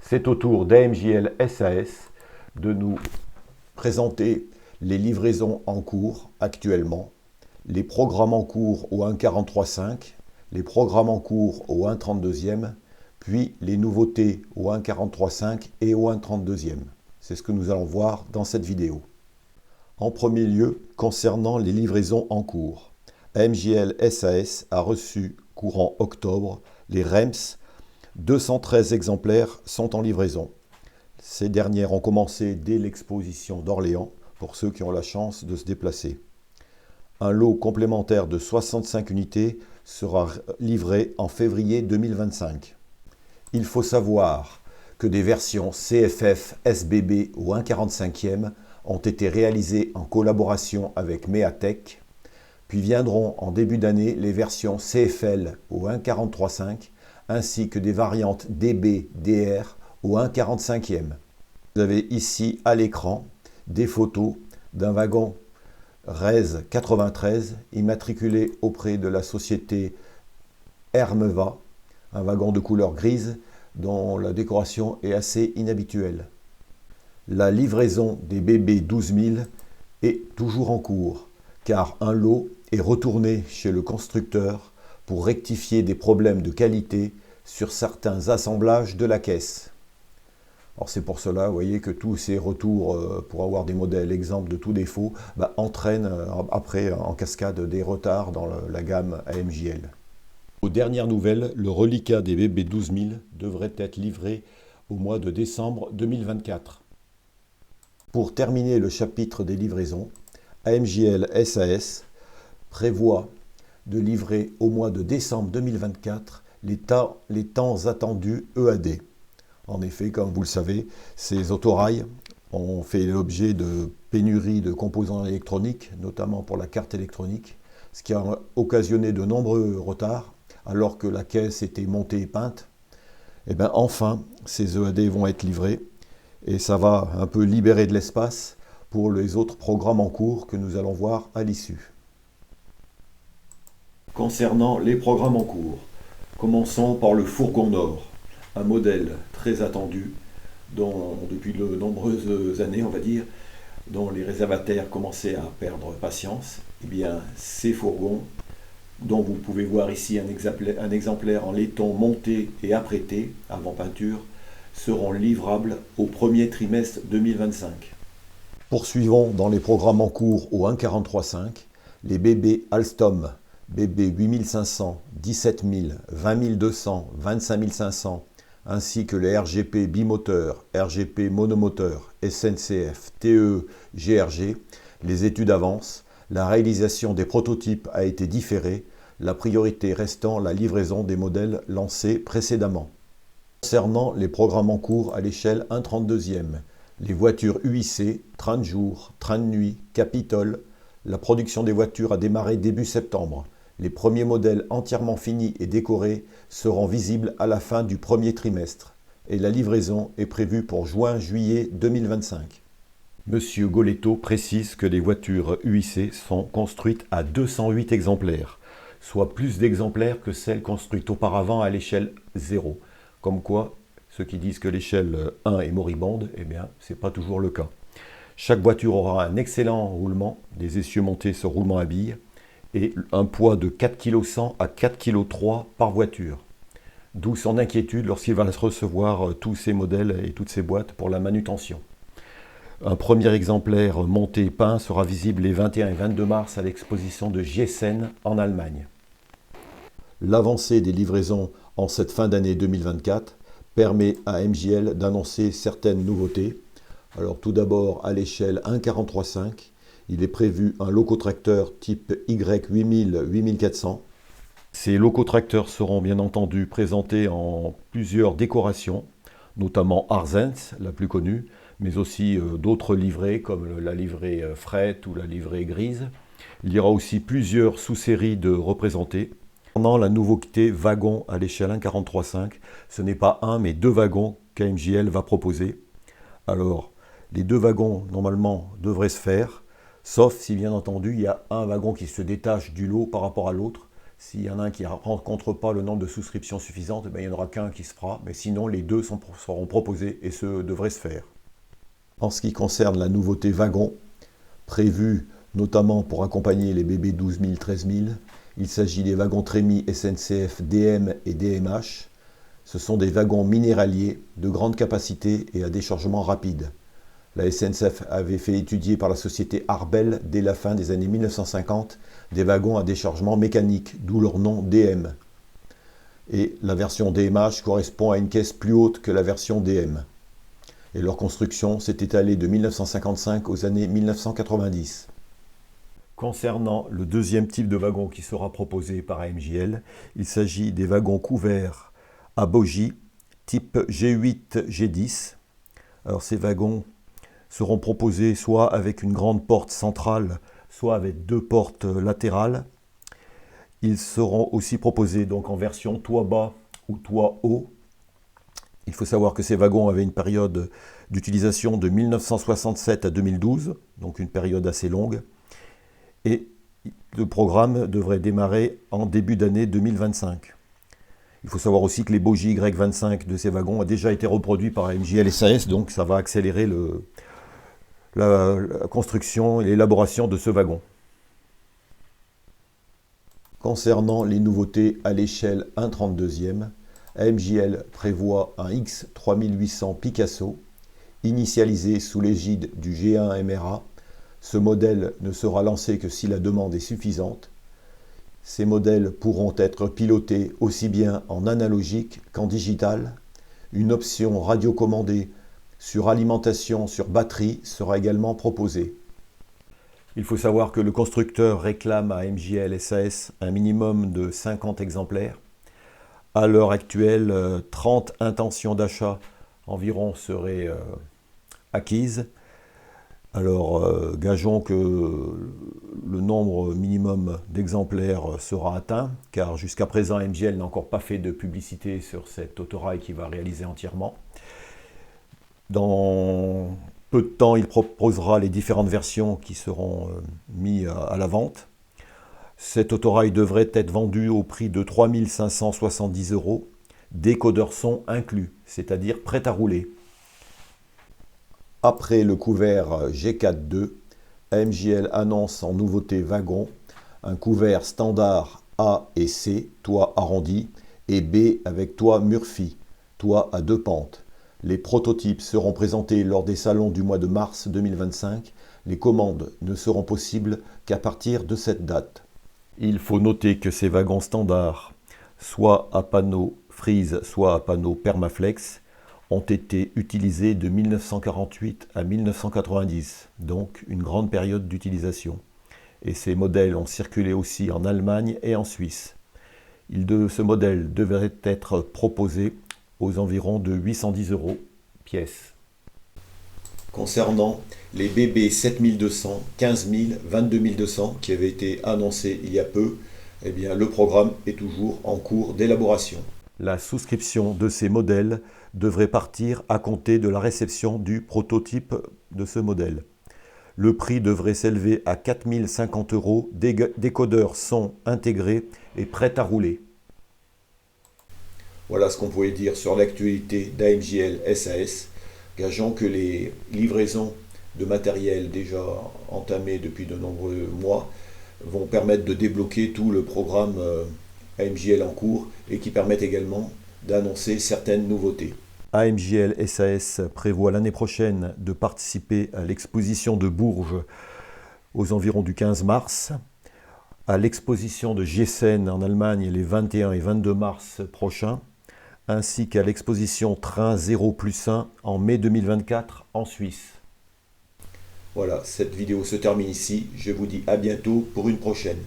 C'est au tour d'AMJL SAS de nous présenter les livraisons en cours actuellement, les programmes en cours au 1.43.5, les programmes en cours au 1.32e, puis les nouveautés au 1.43.5 et au 1.32e. C'est ce que nous allons voir dans cette vidéo. En premier lieu, concernant les livraisons en cours, AMJL SAS a reçu, courant octobre, les REMS. 213 exemplaires sont en livraison. Ces dernières ont commencé dès l'exposition d'Orléans, pour ceux qui ont la chance de se déplacer. Un lot complémentaire de 65 unités sera livré en février 2025. Il faut savoir que des versions CFF SBB ou 1.45e ont été réalisées en collaboration avec Meatech, puis viendront en début d'année les versions CFL au 1.43.5 ainsi que des variantes DB, DR au 1.45e. Vous avez ici à l'écran des photos d'un wagon RES 93 immatriculé auprès de la société Hermeva, un wagon de couleur grise dont la décoration est assez inhabituelle. La livraison des BB 12000 est toujours en cours, car un lot est retourné chez le constructeur pour rectifier des problèmes de qualité sur certains assemblages de la caisse. Alors c'est pour cela, vous voyez, que tous ces retours pour avoir des modèles exempts de tout défaut entraînent après en cascade des retards dans la gamme AMJL. Aux dernières nouvelles, le reliquat des BB 12000 devrait être livré au mois de décembre 2024. Pour terminer le chapitre des livraisons, AMJL SAS prévoit de livrer au mois de décembre 2024 les temps attendus EAD. En effet, comme vous le savez, ces autorails ont fait l'objet de pénuries de composants électroniques, notamment pour la carte électronique, ce qui a occasionné de nombreux retards, alors que la caisse était montée et peinte. Et bien enfin, ces EAD vont être livrés, et ça va un peu libérer de l'espace pour les autres programmes en cours que nous allons voir à l'issue. Concernant les programmes en cours, commençons par le fourgon Nord, un modèle très attendu depuis de nombreuses années, on va dire, dont les réservataires commençaient à perdre patience. Eh bien, ces fourgons, dont vous pouvez voir ici un exemplaire en laiton monté et apprêté avant peinture, seront livrables au premier trimestre 2025. Poursuivons dans les programmes en cours au 1.43.5, les BB Alstom, BB 8500, 17000, 20200, 25500, ainsi que les RGP bimoteur, RGP monomoteur, SNCF, TE, GRG. Les études avancent, la réalisation des prototypes a été différée, la priorité restant la livraison des modèles lancés précédemment. Concernant les programmes en cours à l'échelle 1/32e, les voitures UIC, train de jour, train de nuit, Capitole, la production des voitures a démarré début septembre. Les premiers modèles entièrement finis et décorés seront visibles à la fin du premier trimestre et la livraison est prévue pour juin-juillet 2025. Monsieur Goletto précise que les voitures UIC sont construites à 208 exemplaires, soit plus d'exemplaires que celles construites auparavant à l'échelle 0. Comme quoi, ceux qui disent que l'échelle 1 est moribonde, eh bien, ce n'est pas toujours le cas. Chaque voiture aura un excellent roulement, des essieux montés sur roulement à billes, et un poids de 4,1 kg à 4,3 kg par voiture. D'où son inquiétude lorsqu'il va recevoir tous ces modèles et toutes ces boîtes pour la manutention. Un premier exemplaire monté et peint sera visible les 21 et 22 mars à l'exposition de Giessen en Allemagne. L'avancée des livraisons en cette fin d'année 2024 permet à MJL d'annoncer certaines nouveautés. Alors tout d'abord à l'échelle 1.43.5, il est prévu un locotracteur type Y8000-8400. Ces locotracteurs seront bien entendu présentés en plusieurs décorations, notamment Arzens, la plus connue, mais aussi d'autres livrées comme la livrée fret ou la livrée grise. Il y aura aussi plusieurs sous-séries de représentés. Pendant la nouveauté wagon à l'échelle 1.43.5, ce n'est pas un mais deux wagons qu'AMJL va proposer. Alors, les deux wagons normalement devraient se faire, sauf si bien entendu il y a un wagon qui se détache du lot par rapport à l'autre, S'il y en a un qui ne rencontre pas le nombre de souscriptions suffisantes, il n'y en aura qu'un qui se fera, mais sinon les deux seront proposés et ce devrait se faire. En ce qui concerne la nouveauté wagon, prévue notamment pour accompagner les BB 12 000, 13 000, il s'agit des wagons Trémi SNCF DM et DMH. Ce sont des wagons minéraliers de grande capacité et à déchargement rapide. La SNCF avait fait étudier par la société Arbel dès la fin des années 1950 des wagons à déchargement mécanique, d'où leur nom DM. Et la version DMH correspond à une caisse plus haute que la version DM. Et leur construction s'est étalée de 1955 aux années 1990. Concernant le deuxième type de wagon qui sera proposé par AMJL, il s'agit des wagons couverts à bogies type G8, G10. Alors ces wagons seront proposés soit avec une grande porte centrale, soit avec deux portes latérales. Ils seront aussi proposés donc en version toit bas ou toit haut. Il faut savoir que ces wagons avaient une période d'utilisation de 1967 à 2012, donc une période assez longue. Et le programme devrait démarrer en début d'année 2025. Il faut savoir aussi que les bogies Y25 de ces wagons ont déjà été reproduits par AMJL SAS, donc ça va accélérer la construction et l'élaboration de ce wagon. Concernant les nouveautés à l'échelle 1/32e, AMJL prévoit un X3800 Picasso, initialisé sous l'égide du G1 MRA. Ce modèle ne sera lancé que si la demande est suffisante. Ces modèles pourront être pilotés aussi bien en analogique qu'en digital. Une option radiocommandée sur alimentation sur batterie sera également proposée. Il faut savoir que le constructeur réclame à AMJL SAS un minimum de 50 exemplaires. À l'heure actuelle, 30 intentions d'achat environ seraient acquises. Alors, gageons que le nombre minimum d'exemplaires sera atteint, car jusqu'à présent, AMJL n'a encore pas fait de publicité sur cet autorail qui va réaliser entièrement. Dans peu de temps, il proposera les différentes versions qui seront mises à la vente. Cet autorail devrait être vendu au prix de 3 570 €, décodeur son inclus, c'est-à-dire prêt à rouler. Après le couvert G4.2, AMJL annonce en nouveauté wagon un couvert standard A et C, toit arrondi, et B avec toit Murphy, toit à deux pentes. Les prototypes seront présentés lors des salons du mois de mars 2025. Les commandes ne seront possibles qu'à partir de cette date. Il faut noter que ces wagons standards, soit à panneau Freeze, soit à panneau Permaflex, ont été utilisés de 1948 à 1990, donc une grande période d'utilisation. Et ces modèles ont circulé aussi en Allemagne et en Suisse. Ce modèle devrait être proposé aux environs de 810 € pièce. Concernant les BB 7200, 15 000, 22 200 qui avaient été annoncés il y a peu, eh bien, le programme est toujours en cours d'élaboration. La souscription de ces modèles devrait partir à compter de la réception du prototype de ce modèle. Le prix devrait s'élever à 4 050 €, décodeurs son intégrés et prêts à rouler. Voilà ce qu'on pouvait dire sur l'actualité d'AMJL SAS. Gageons que les livraisons de matériel déjà entamées depuis de nombreux mois vont permettre de débloquer tout le programme AMJL en cours et qui permettent également d'annoncer certaines nouveautés. AMJL SAS prévoit l'année prochaine de participer à l'exposition de Bourges aux environs du 15 mars, à l'exposition de Giessen en Allemagne les 21 et 22 mars prochains, ainsi qu'à l'exposition Train 0+1 en mai 2024 en Suisse. Voilà, cette vidéo se termine ici. Je vous dis à bientôt pour une prochaine.